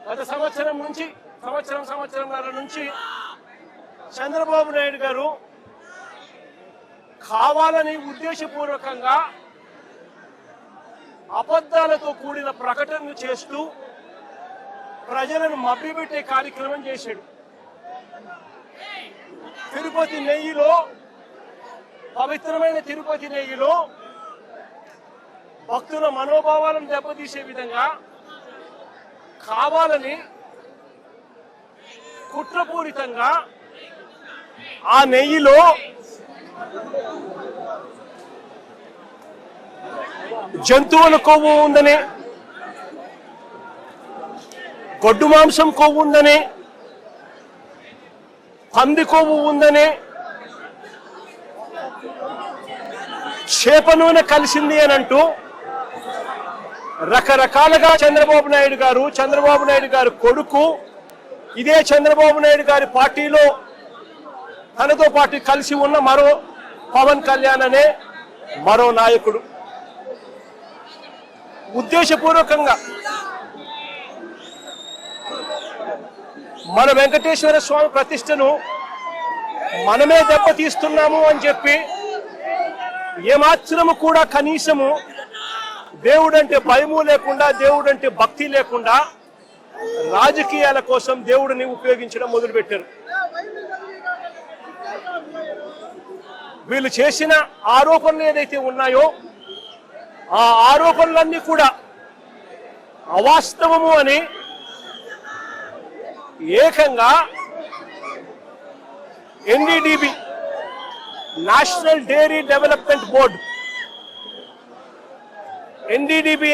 గత సంవత్సరంన్నర నుంచి చంద్రబాబు నాయుడు గారు కావాలని ఉద్దేశపూర్వకంగా అబద్ధాలతో కూడిన ప్రకటనలు చేస్తూ ప్రజలను మభ్యపెట్టే కార్యక్రమం చేశాడు. తిరుపతి నెయ్యిలో, పవిత్రమైన తిరుపతి నెయ్యిలో భక్తుల మనోభావాలను దెబ్బతీసే విధంగా కావాలని కుట్రపూరితంగా ఆ నెయ్యిలో జంతువుల కొవ్వు ఉందని, గొడ్డు మాంసం కొవ్వు ఉందని, పంది కొవ్వు ఉందని, చేప నూనె కలిసింది అని అంటూ రకరకాలుగా చంద్రబాబు నాయుడు గారు కొడుకు, ఇదే చంద్రబాబు నాయుడు గారి పార్టీలో తనతో పాటు కలిసి ఉన్న మరో పవన్ కళ్యాణ్ అనే మరో నాయకుడు ఉద్దేశపూర్వకంగా మన వెంకటేశ్వర స్వామి ప్రతిష్టను మనమే దెబ్బతీస్తున్నాము అని చెప్పి ఏమాత్రము కూడా కనీసము దేవుడంటే భయము లేకుండా, దేవుడంటే భక్తి లేకుండా రాజకీయాల కోసం దేవుడిని ఉపయోగించడం మొదలుపెట్టారు. వీళ్ళు చేసిన ఆరోపణలు ఏదైతే ఉన్నాయో ఆ ఆరోపణలన్నీ కూడా అవాస్తవము అని ఏకంగా NDDB national dairy development board, NDDB,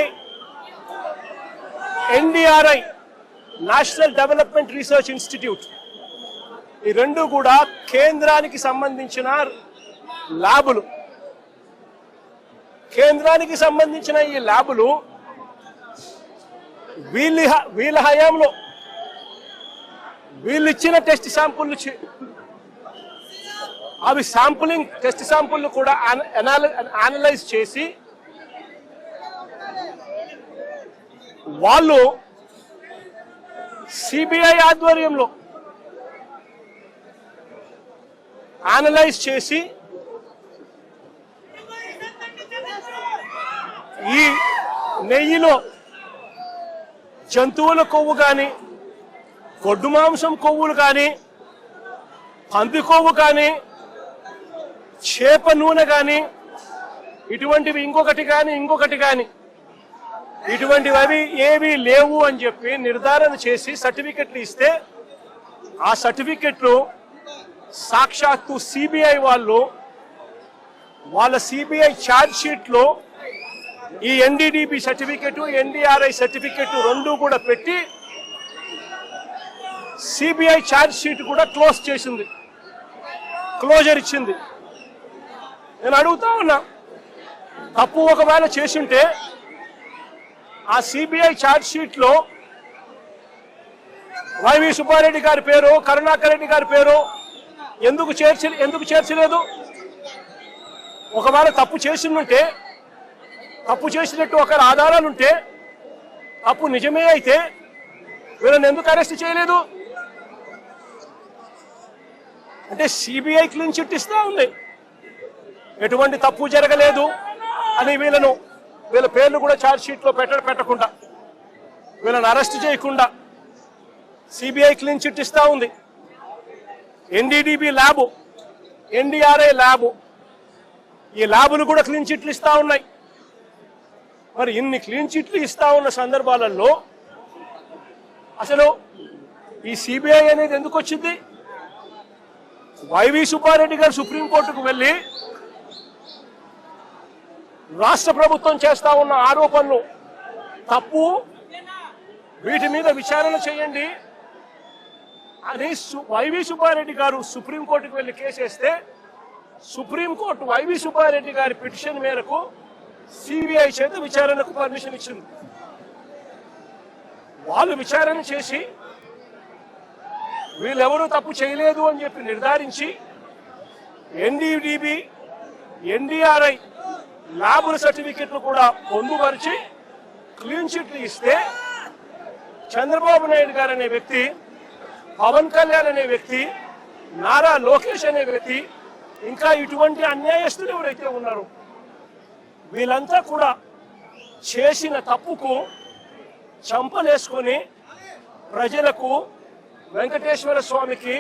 NDRI national development research institute, ఈ రెండు కూడా కేంద్రానికి సంబంధించిన ల్యాబులు. కేంద్రానికి సంబంధించిన ఈ ల్యాబులు వీళ్ళ హయాంలో వీళ్ళు ఇచ్చిన టెస్ట్ శాంపుల్, అవి టెస్ట్ శాంపుల్ కూడా అనలైజ్ చేసి వాళ్ళు సిబిఐ ఆధ్వర్యంలో అనలైజ్ చేసి ఈ నెయ్యిలో జంతువుల కొవ్వు కానీ, గొడ్డు మాంసం కొవ్వులు కానీ, పంది కొవ్వు కానీ, చేప నూనె కానీ, ఇటువంటివి ఇంకొకటి కానీ ఇటువంటివి ఏవి లేవు అని చెప్పి నిర్ధారణ చేసి సర్టిఫికెట్లు ఇస్తే ఆ సర్టిఫికెట్లు సాక్షాత్తు సిబిఐ వాళ్ళ సిబిఐ ఛార్జ్ షీట్ లో ఈ ఎన్డీడీబీ సర్టిఫికెట్, ఎన్డీఆర్ఐ సర్టిఫికెట్ రెండు కూడా పెట్టి సిబిఐ ఛార్జ్ షీట్ కూడా క్లోజర్ ఇచ్చింది. నేను అడుగుతా ఉన్నా, తప్పు ఒకవేళ చేసుంటే ఆ సిబిఐ ఛార్జ్ షీట్ లో వైవి సుబ్బారెడ్డి గారి పేరు, కరుణాకర్ రెడ్డి గారి పేరు ఎందుకు చేర్చలేదు? ఒకవేళ తప్పు చేసినట్టు ఒక ఆధారాలుంటే, తప్పు నిజమే అయితే వీళ్ళని ఎందుకు అరెస్ట్ చేయలేదు? అంటే సిబిఐ క్లీన్ చిట్ ఇస్తా ఉంది, ఎటువంటి తప్పు జరగలేదు అని వీళ్ళ పేర్లు కూడా ఛార్జ్ షీట్ లో పెట్టకుండా, వీళ్ళని అరెస్ట్ చేయకుండా సిబిఐ క్లీన్ చిట్ ఇస్తా ఉంది. ఎన్డీడీబీ ల్యాబ్, ఎన్డీఆర్ఐ ల్యాబ్, ఈ ల్యాబులు కూడా క్లీన్ చిట్లు ఇస్తా ఉన్నాయి. మరి ఇన్ని క్లీన్ చిట్లు ఇస్తా ఉన్న సందర్భాలలో అసలు ఈ సిబిఐ అనేది ఎందుకు వచ్చింది? వైవి సుబ్బారెడ్డి గారు సుప్రీంకోర్టుకు వెళ్ళి రాష్ట్ర ప్రభుత్వం చేస్తా ఉన్న ఆరోపణలు తప్పు, వీటి మీద విచారణ చేయండి అని వైవి సుబ్బారెడ్డి గారు సుప్రీంకోర్టుకు వెళ్ళి కేసేస్తే సుప్రీంకోర్టు వైవి సుబ్బారెడ్డి గారి పిటిషన్ మేరకు సిబిఐ చేత విచారణకు పర్మిషన్ ఇచ్చింది. వాళ్ళు విచారణ చేసి వీళ్ళెవరూ తప్పు చేయలేదు అని చెప్పి నిర్ధారించి ఎన్డీడీబీ, ఎన్డీఆర్ఐ ల్యాబుల సర్టిఫికెట్లు కూడా పొందుపరిచి క్లీన్ చిట్లు ఇస్తే చంద్రబాబు నాయుడు గారు అనే వ్యక్తి, పవన్ కళ్యాణ్ అనే వ్యక్తి, నారా లోకేష్ అనే వ్యక్తి, ఇంకా ఇటువంటి అన్యాయస్తులు ఎవరైతే ఉన్నారో వీళ్ళంతా కూడా చేసిన తప్పుకు చంపలేసుకొని ప్రజలకు, వెంకటేశ్వర స్వామికి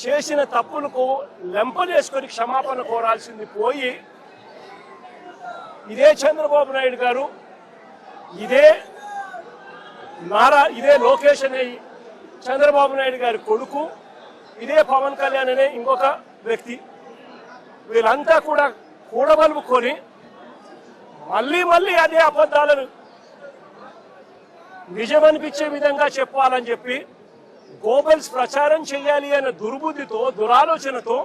చేసిన తప్పులకు లెంపలేసుకొని క్షమాపణ కోరాల్సింది పోయి, ఇదే చంద్రబాబు నాయుడు గారు, ఇదే లోకేష్ అనే చంద్రబాబు నాయుడు గారి కొడుకు, ఇదే పవన్ కళ్యాణ్ అనే ఇంకొక వ్యక్తి, వీళ్ళంతా కూడా కూడబలుపుకొని మళ్ళీ మళ్ళీ అదే అబద్ధాలను నిజమనిపించే విధంగా చెప్పాలని చెప్పి గోబెల్స్ ప్రచారం చేయాలి అనే దుర్బుద్ధితో, దురాలోచనతో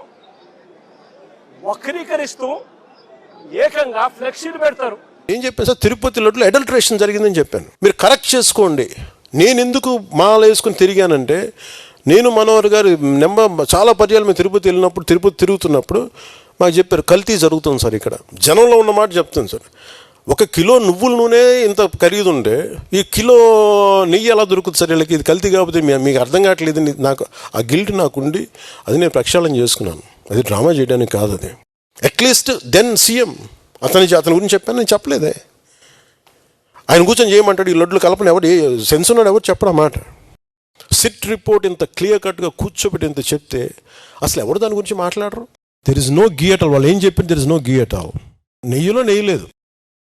వక్రీకరిస్తూ ఏకంగా ఫ్లెక్సీలు పెడతారు. ఏం చెప్పాను సార్, తిరుపతి లడ్డులో అడల్ట్రేషన్ జరిగిందని చెప్పాను. మీరు కరెక్ట్ చేసుకోండి. నేను ఎందుకు మాల వేసుకుని తిరిగానంటే, నేను మనోహర్ గారు చాలా పర్యాలు మేము తిరుపతి వెళ్ళినప్పుడు, తిరుపతి తిరుగుతున్నప్పుడు మాకు చెప్పారు కల్తీ జరుగుతుంది సార్. ఇక్కడ జనంలో ఉన్న మాట చెప్తాను సార్. 1 కిలో నువ్వుల నూనె ఇంత ఖరీదుంటే ఈ కిలో నెయ్యి ఎలా దొరుకుతుంది సార్ వీళ్ళకి? ఇది కల్తీ కాకపోతే మీకు అర్థం కావట్లేదు. నాకు ఆ గిల్ట్ నాకుండి అది నేను ప్రక్షాళన చేసుకున్నాను. అది డ్రామా చేయడానికి కాదు. అది అట్లీస్ట్ దెన్ సీఎం అతని గురించి చెప్పాను, నేను చెప్పలేదే. ఆయన కూర్చొని చేయమంటాడు, ఈ లడ్లు కలపని ఎవరు సెన్స్ ఉన్నాడు, ఎవరు చెప్పడం మాట. సిట్ రిపోర్ట్ ఇంత క్లియర్ కట్గా కూర్చోబెట్టి ఇంత చెప్తే అసలు ఎవరు దాని గురించి మాట్లాడరు. There is no ghee at all. వాళ్ళు ఏం చెప్పింది, there is no ghee at all. నెయ్యిలో నెయ్యి లేదు.